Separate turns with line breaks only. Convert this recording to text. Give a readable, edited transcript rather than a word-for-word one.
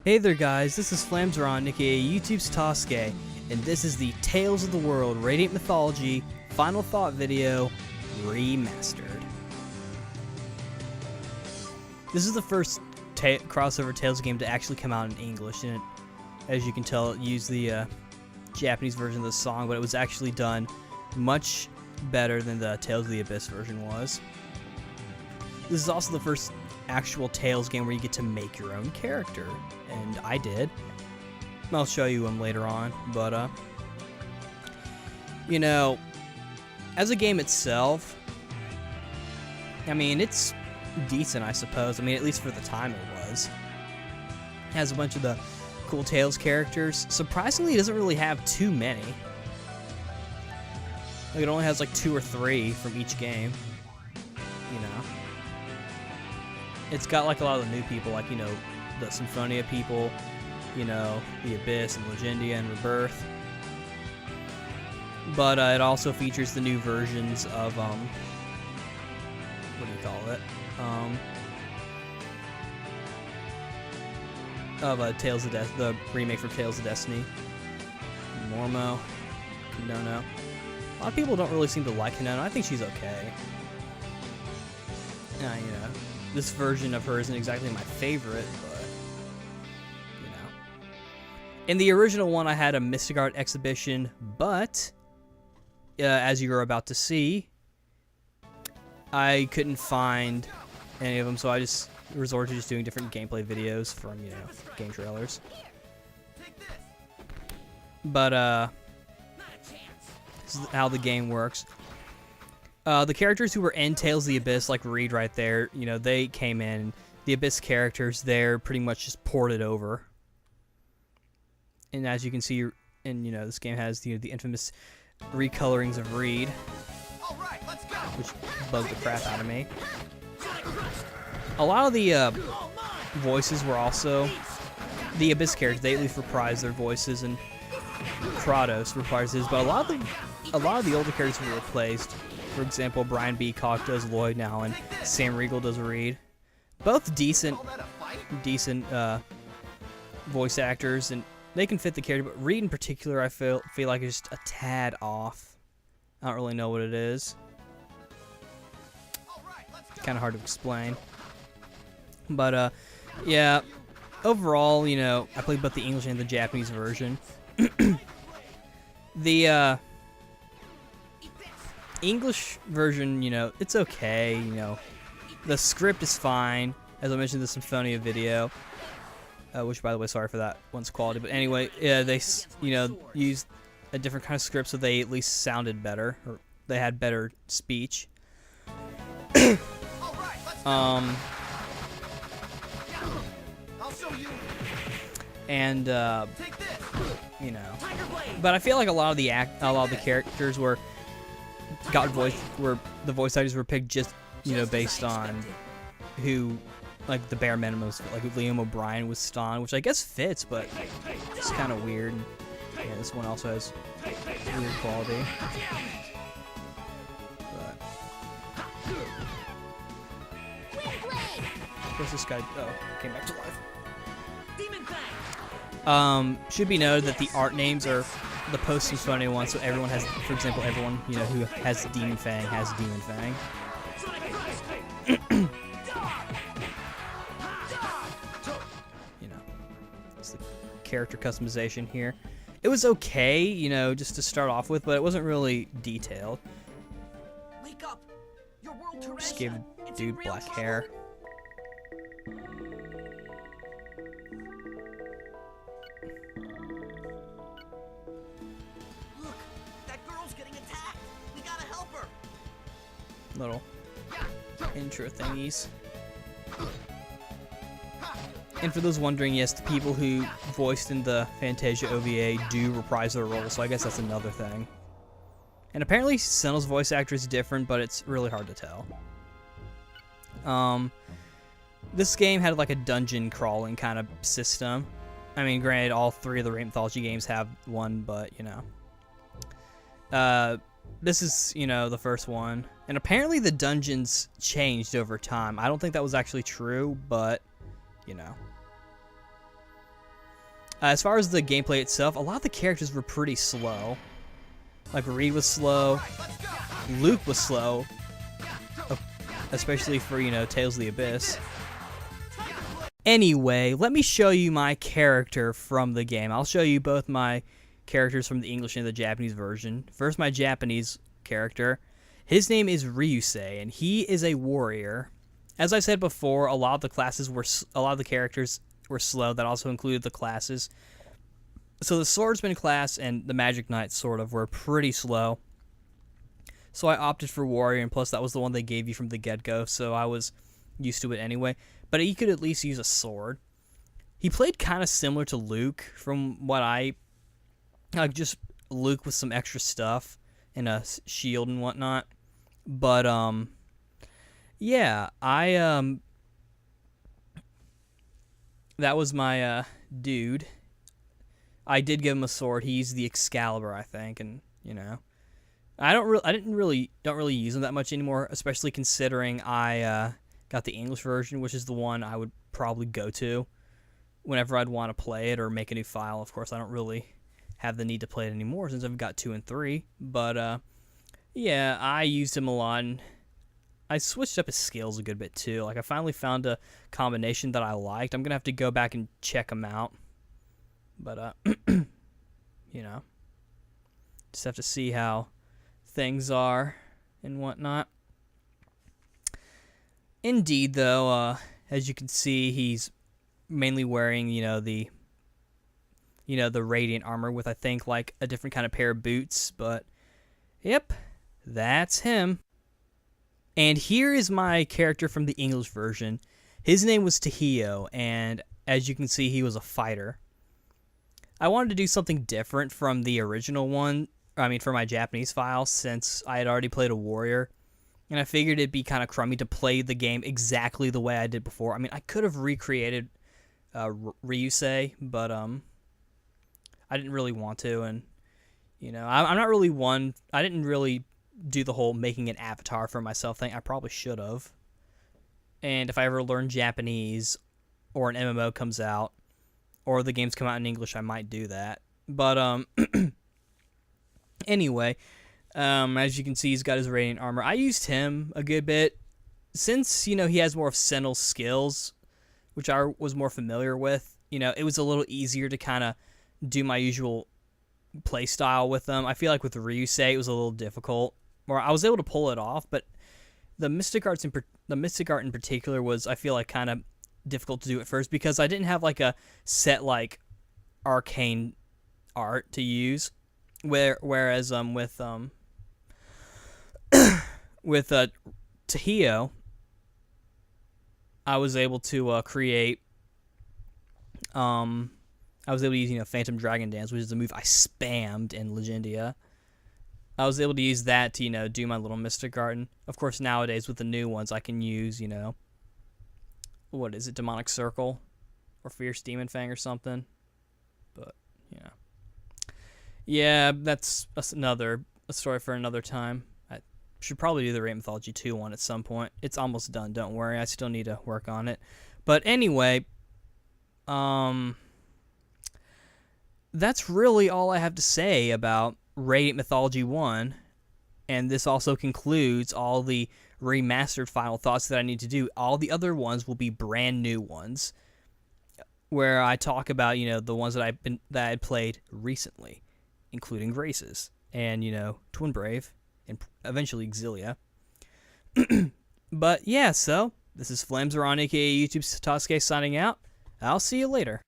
Hey there guys, this is Flamzeron, aka YouTube's Tosuke, and this is the Tales of the World Radiant Mythology Final Thought video Remastered. This is the first crossover Tales game to actually come out in English, and as you can tell, it used the Japanese version of the song, but it was actually done much better than the Tales of the Abyss version was. This is also the first actual Tales game where you get to make your own character, and I did. I'll show you him later on, but you know, as a game itself, I mean, it's decent, I suppose. I mean, at least for the time it was. It has a bunch of the cool Tales characters. Surprisingly, it doesn't really have too many. Like, it only has like 2 or 3 from each game, you know. It's got like a lot of the new people, like, you know, the Symphonia people, you know, the Abyss and Legendia and Rebirth. But it also features the new versions of, what do you call it? Tales of Destiny, the remake for Tales of Destiny. Mormo, Kinono. A lot of people don't really seem to like Kinono. I think she's okay. You know. This version of her isn't exactly my favorite, but, you know. In the original one, I had a Mystic Art exhibition, but, as you're about to see, I couldn't find any of them, so I just resorted to just doing different gameplay videos from, you know, game trailers. But, this is how the game works. The characters who were in Tales of the Abyss, like Reed right there, you know, they came in. The Abyss characters, they're pretty much just ported over. And as you can see, and you know, this game has the infamous recolorings of Reed, which bugged the crap out of me. A lot of the voices were also the Abyss characters. They at least reprised their voices, and Kratos reprised his. But a lot of the older characters were replaced. For example, Brian B. Cock does Lloyd now, and Sam Riegel does Reed. Both decent voice actors, and they can fit the character. But Reed in particular, I feel like is just a tad off. I don't really know what it is. Kind of hard to explain. But yeah, overall, you know, I played both the English and the Japanese version. The English version, you know, it's okay, you know. The script is fine, as I mentioned in the Symphonia video, which, by the way, sorry for that one's quality. But anyway, yeah, they, you know, used a different kind of script, so they at least sounded better, or they had better speech. And you know, but I feel like a lot of the characters were the voice actors were picked just, you know, based on who, like, the bare minimum, like Liam O'Brien was Ston, which I guess fits, but it's kind of weird. Yeah, this one also has weird quality. But of course, this guy came back to life. Should be noted that the art names are the post-Symphonia one, so everyone has, for example, everyone, you know, who has Demon Fang has Demon Fang. You know, it's the character customization here. It was okay, you know, just to start off with, but it wasn't really detailed. Wake up. Your world just gave a dude black hair. Little intro thingies. And for those wondering, yes, the people who voiced in the Fantasia OVA do reprise their roles, so I guess that's another thing. And apparently Senna's voice actor is different, but it's really hard to tell. This game had like a dungeon crawling kind of system. I mean, granted, all 3 of the Radiant Mythology games have one, but, you know. This is, you know, the first one. And apparently the dungeons changed over time. I don't think that was actually true, but, you know. As far as the gameplay itself, a lot of the characters were pretty slow. Like, Reed was slow. Luke was slow. Especially for, you know, Tales of the Abyss. Anyway, let me show you my character from the game. I'll show you both my characters from the English and the Japanese version. First, my Japanese character. His name is Ryusei, and he is a warrior. As I said before, a lot of the characters were slow. That also included the classes. So the swordsman class and the magic knight sort of were pretty slow. So I opted for warrior, and plus that was the one they gave you from the get-go, so I was used to it anyway. But he could at least use a sword. He played kind of similar to Luke from what like just Luke with some extra stuff and a shield and whatnot. But yeah, that was my dude. I did give him a sword. He used the Excalibur, I think, and you know, I don't really use him that much anymore, especially considering I got the English version, which is the one I would probably go to whenever I'd want to play it or make a new file. Of course, I don't really have the need to play it anymore since I've got 2 and 3. But yeah, I used him a lot. And I switched up his skills a good bit too. Like, I finally found a combination that I liked. I'm gonna have to go back and check them out. But you know, just have to see how things are and whatnot. Indeed, though, as you can see, he's mainly wearing, the radiant armor with, I think, like a different kind of pair of boots. But yep, that's him. And here is my character from the English version. His name was Tahio, and as you can see, he was a fighter. I wanted to do something different from the original one, for my Japanese file, since I had already played a warrior. And I figured it'd be kind of crummy to play the game exactly the way I did before. I could have recreated Ryusei, but I didn't really want to. And, I'm not really one... I didn't really do the whole making an avatar for myself thing. I probably should have. And if I ever learn Japanese, or an MMO comes out, or the games come out in English, I might do that. But, anyway... as you can see, he's got his radiant armor. I used him a good bit. Since, he has more of Sentinel's skills, which I was more familiar with, it was a little easier to kind of do my usual play style with them. I feel like with Ryusei, it was a little difficult. Or I was able to pull it off, but the Mystic Art in particular was, I feel like, kind of difficult to do at first, because I didn't have, like, a set, like, arcane art to use. Whereas, with Tahio, I was able to create. I was able to use Phantom Dragon Dance, which is a move I spammed in Legendia. I was able to use that to do my little Mystic Garden. Of course, nowadays with the new ones, I can use what is it, Demonic Circle, or Fierce Demon Fang or something. But yeah, that's a story for another time. Should probably do the Rate Mythology 2 one at some point. It's almost done, don't worry. I still need to work on it. But anyway, that's really all I have to say about Radiant Mythology 1. And this also concludes all the remastered final thoughts that I need to do. All the other ones will be brand new ones, where I talk about, the ones that I had played recently, including Graces and, Twin Brave, and eventually Exilia. But yeah, so this is Flamesron, aka YouTube Satosuke, signing out. I'll see you later.